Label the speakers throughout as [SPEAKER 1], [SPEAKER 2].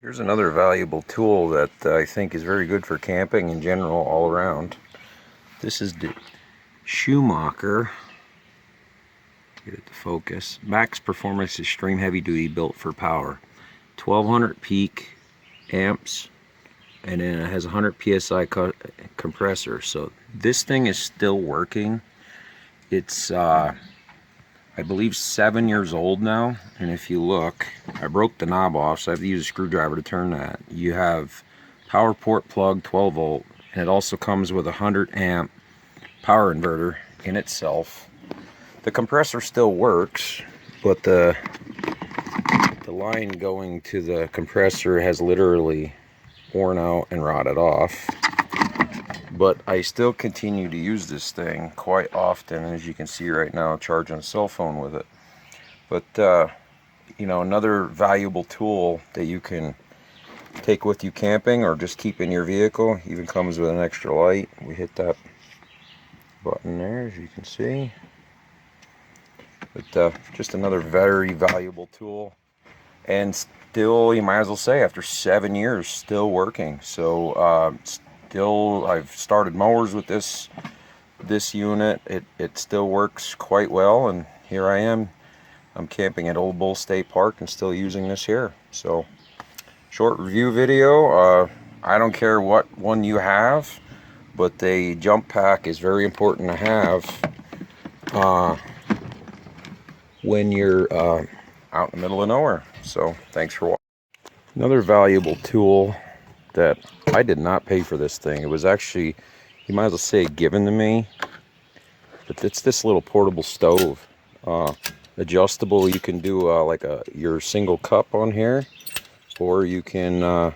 [SPEAKER 1] Here's another valuable tool that I think is very good for camping in general all around. This is the Schumacher, get it to focus, Max Performance Extreme Heavy Duty built for power. 1200 peak amps, and then it has 100 psi compressor. So this thing is still working. It's I believe 7 years old now, and if you look, I broke the knob off, so I have to use a screwdriver to turn that. You have power port plug, 12 volt, and it also comes with a 100 amp power inverter in itself. The compressor still works, but the line going to the compressor has literally worn out and rotted off. But I still continue to use this thing quite often, as you can see right now, charging a cell phone with it. But you know, another valuable tool that you can take with you camping or just keep in your vehicle. Even comes with an extra light. We hit that button there, as you can see. But just another very valuable tool, and still, you might as well say, after 7 years, still working. So still, I've started mowers with this unit. It still works quite well, and here I am. I'm camping at Old Bull State Park and still using this here. So, short review video. I don't care what one you have, but the jump pack is very important to have when you're out in the middle of nowhere. So, thanks for watching. Another valuable tool that I did not pay for this thing. It was actually, you might as well say, given to me. But it's this little portable stove. Adjustable. You can do like your single cup on here, or you can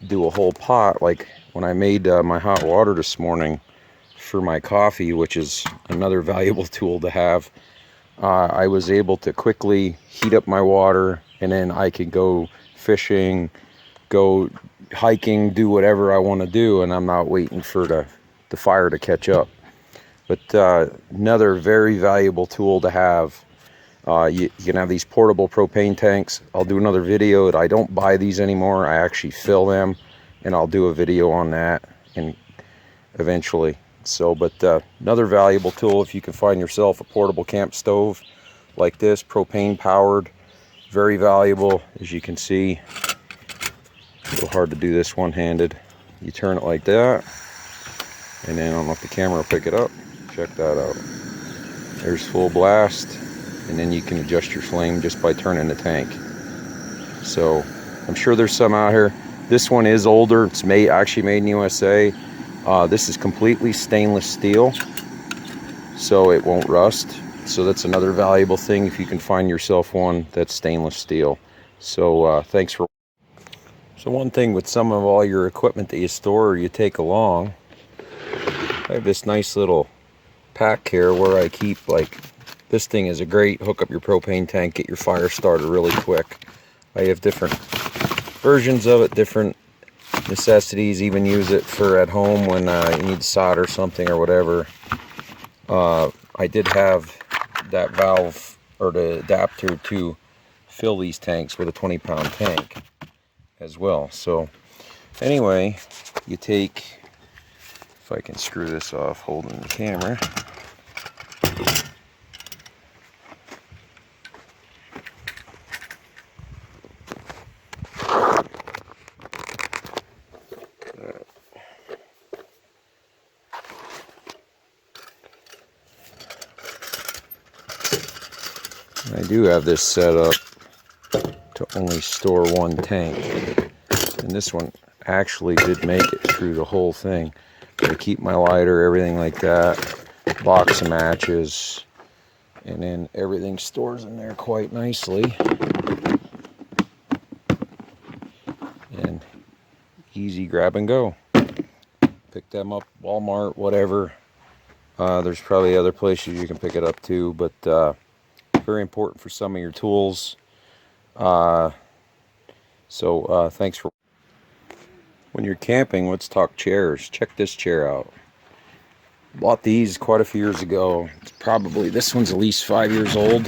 [SPEAKER 1] do a whole pot. Like when I made my hot water this morning for my coffee, which is another valuable tool to have. I was able to quickly heat up my water, and then I could go fishing, go hiking, do whatever I want to do, and I'm not waiting for the fire to catch up. But another very valuable tool to have. You can have these portable propane tanks. I'll do another video. I don't buy these anymore. I actually fill them, and I'll do a video on that and eventually. So, but another valuable tool, if you can find yourself a portable camp stove like this, propane powered, very valuable. As you can see, a little hard to do this one-handed. You turn it like that, and then I don't know if the camera will pick it up. Check that out. There's full blast, and then you can adjust your flame just by turning the tank. So I'm sure there's some out here. This one is older. It's actually made in USA. This is completely stainless steel, so it won't rust. So that's another valuable thing if you can find yourself one that's stainless steel. So thanks for. So one thing with some of all your equipment that you store or you take along, I have this nice little pack here where I keep, like, this thing is a great hook up your propane tank, get your fire started really quick. I have different versions of it, different necessities, even use it for at home when you need to solder something or whatever. I did have that valve or the adapter to fill these tanks with a 20-pound tank as well. So anyway, you take, if I can screw this off holding the camera. I do have this set up to only store one tank, and this one actually did make it through the whole thing. I keep my lighter, everything like that, box of matches, and then everything stores in there quite nicely. And easy grab and go. Pick them up, Walmart, whatever. There's probably other places you can pick it up too, but very important for some of your tools. So thanks for. When you're camping, let's talk chairs. Check this chair out. Bought these quite a few years ago. It's probably, this one's at least 5 years old.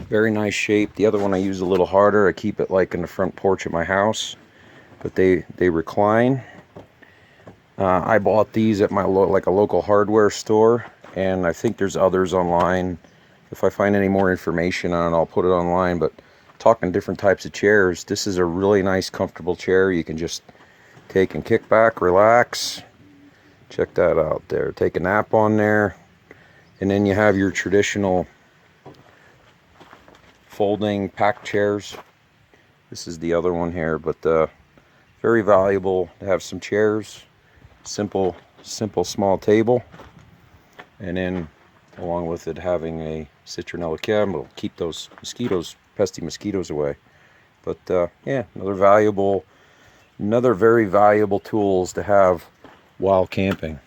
[SPEAKER 1] Very nice shape. The other one I use a little harder. I keep it like in the front porch of my house. but they recline. I bought these at my like a local hardware store, and I think there's others online. If I find any more information on it, I'll put it online. But talking different types of chairs, this is a really nice, comfortable chair. You can just take and kick back, relax. Check that out there. Take a nap on there. And then you have your traditional folding pack chairs. This is the other one here, but very valuable to have some chairs. Simple small table, and then along with it having a citronella candle, keep those pesky mosquitoes away. But yeah, another very valuable tools to have while camping.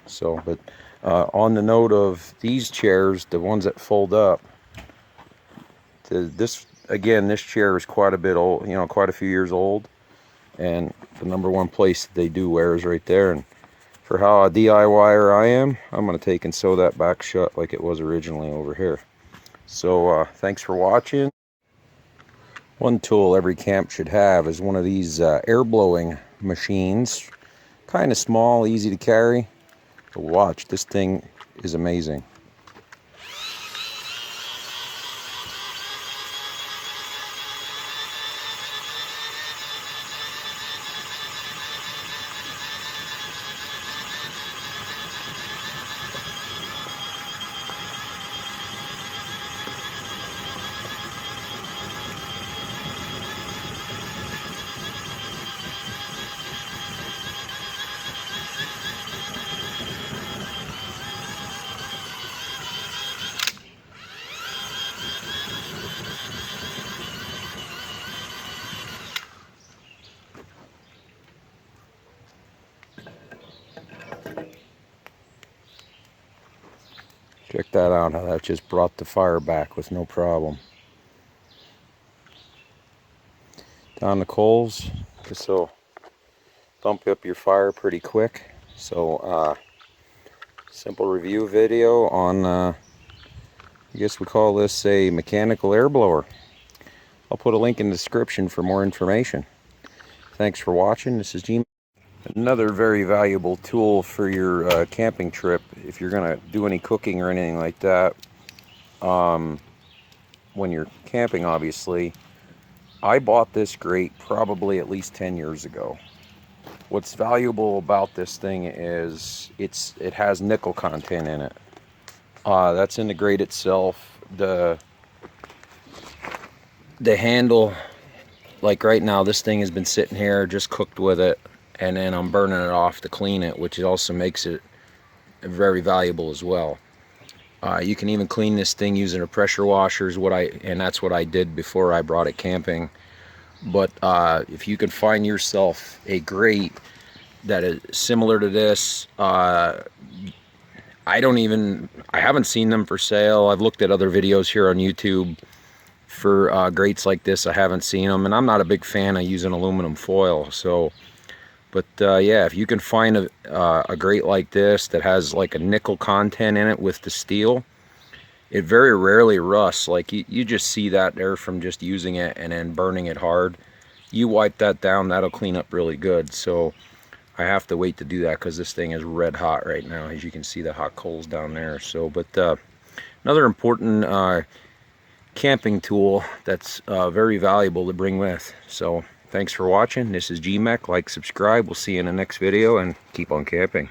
[SPEAKER 1] So, but on the note of these chairs, the ones that fold up, this chair is quite a bit old, quite a few years old. And the number one place they do wear is right there. And for how a DIYer I am, I'm going to take and sew that back shut like it was originally over here. So thanks for watching. One tool every camp should have is one of these air blowing machines. Kind of small, easy to carry. But watch, this thing is amazing. Check that out, how that just brought the fire back with no problem. Down the coals, this will bump up your fire pretty quick. So simple review video on I guess we call this a mechanical air blower. I'll put a link in the description for more information. Thanks for watching. This is G. Another very valuable tool for your camping trip, if you're going to do any cooking or anything like that, when you're camping, obviously. I bought this grate probably at least 10 years ago. What's valuable about this thing is it has nickel content in it. That's in the grate itself. The handle, like right now, this thing has been sitting here, just cooked with it, and then I'm burning it off to clean it, which also makes it very valuable as well. You can even clean this thing using a pressure washer, and that's what I did before I brought it camping. But if you can find yourself a grate that is similar to this, I haven't seen them for sale. I've looked at other videos here on YouTube for grates like this. I haven't seen them, and I'm not a big fan of using aluminum foil. So, but yeah, if you can find a grate like this that has like a nickel content in it with the steel, it very rarely rusts. Like you just see that there from just using it and then burning it hard. You wipe that down, that'll clean up really good. So I have to wait to do that because this thing is red hot right now, as you can see the hot coals down there. So, but another important camping tool that's very valuable to bring with. So thanks for watching. This is GMEC. Like, subscribe. We'll see you in the next video, and keep on camping.